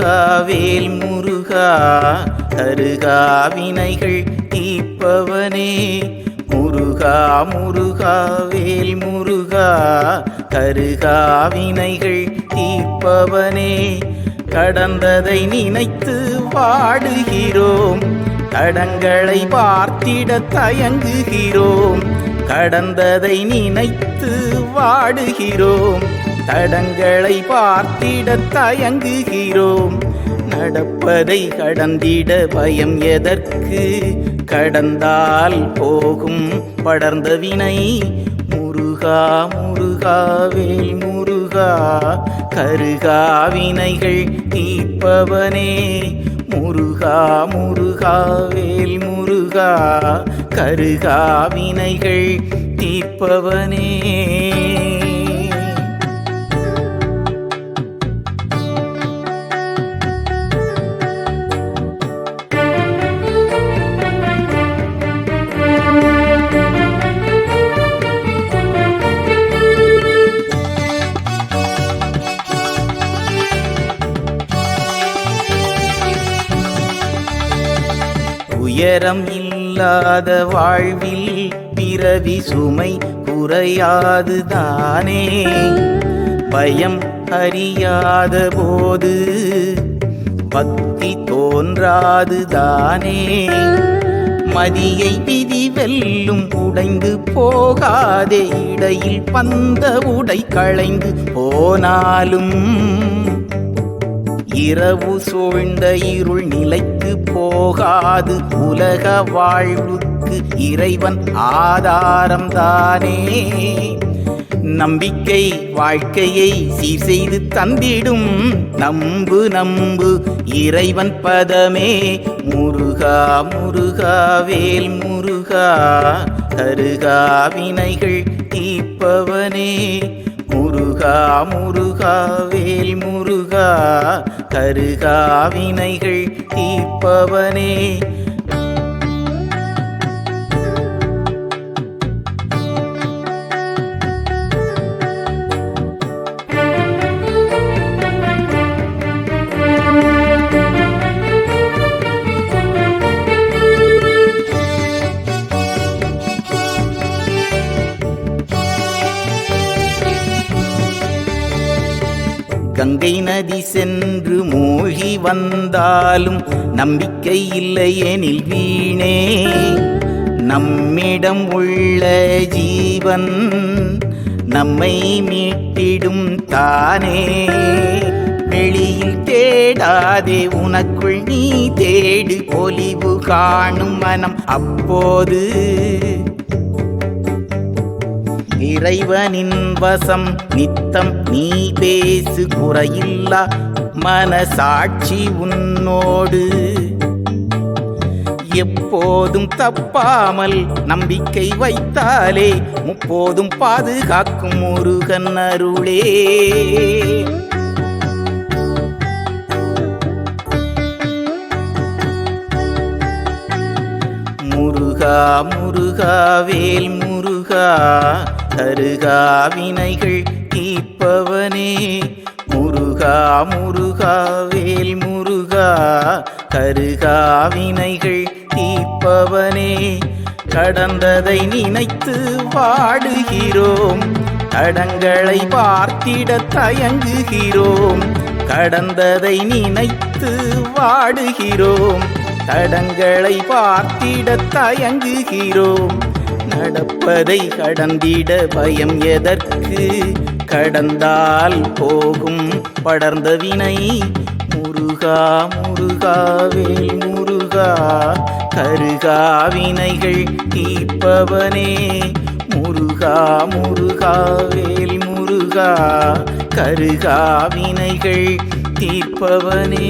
முருகாவேல் முருகா கருகாவினைகள் தீர்ப்பவனே. முருகா முருகாவேல் முருகா கருகாவினைகள் தீர்ப்பவனே. கடந்ததை நினைத்து வாடுகிறோம், தடங்களை பார்த்திட தயங்குகிறோம். கடந்ததை நினைத்து வாடுகிறோம், தடங்களை பார்த்திட தயங்குகிறோம். நடப்பதை கடந்திட பயம் எதற்கு? கடந்தால் போகும் படர்ந்த வினை. முருகா முருகாவேல் முருகா கருகாவினைகள் தீர்ப்பவனே. முருகா முருகாவேல் முருகா கருகாவினைகள் தீர்ப்பவனே. உயரம் இல்லாத வாழ்வில் பிறவி சுமை குறையாது தானே. பயம் அறியாத போது பக்தி தோன்றாது தானே. மதியை விதி வெல்லும் உடைந்து போகாதே. இடையில் பந்த உடை களைந்து போனாலும் இரவு சூழ்ந்த இருள் நிலைத்து போகாது. உலக வாழ்வுக்கு இறைவன் ஆதாரம் தானே. நம்பிக்கை வாழ்க்கையை சீர் செய்து தந்திடும். நம்பு நம்பு இறைவன் பதமே. முருகா முருகாவேல் முருகா கருகாவினைகள் தீர்ப்பவனே. முருகா முருகாவேல் முருகா கருகாவினைகள் தீர்ப்பவனே. கங்கை நதி சென்று மூழ்கி வந்தாலும் நம்பிக்கை இல்லையெனில் வீணே. நம்மிடம் உள்ள ஜீவன் நம்மை மீட்டிடும் தானே. வெளியில் தேடாதே, உனக்குள் நீ தேடு. பொலிவு காணும் மனம் அப்போது இறைவனின் வசம் நித்தம் நீ பேசு. குறையில்லா மனசாட்சி உன்னோடு எப்போதும் தப்பாமல் நம்பிக்கை வைத்தாலே முப்போதும் பாதுகாக்கும் முருகன் அருளே. முருகா முருகாவேல் முருகா கருகாவினைகள் தீர்ப்பவனே. முருகா முருகாவேல் முருகா கருகாவினைகள் தீர்ப்பவனே. கடந்ததை நினைத்து வாடுகிறோம், தடங்களை பார்த்திட தயங்குகிறோம். கடந்ததை நினைத்து வாடுகிறோம், தடங்களை பார்த்திட தயங்குகிறோம். நடப்பதை கடந்திட பயம் எதற்கு? கடந்தால் போகும் படர்ந்த வினை. முருகா முருகாவேல் முருகா கருகாவினைகள் தீர்ப்பவனே. முருகா முருகாவேல் முருகா கருகாவினைகள் தீர்ப்பவனே.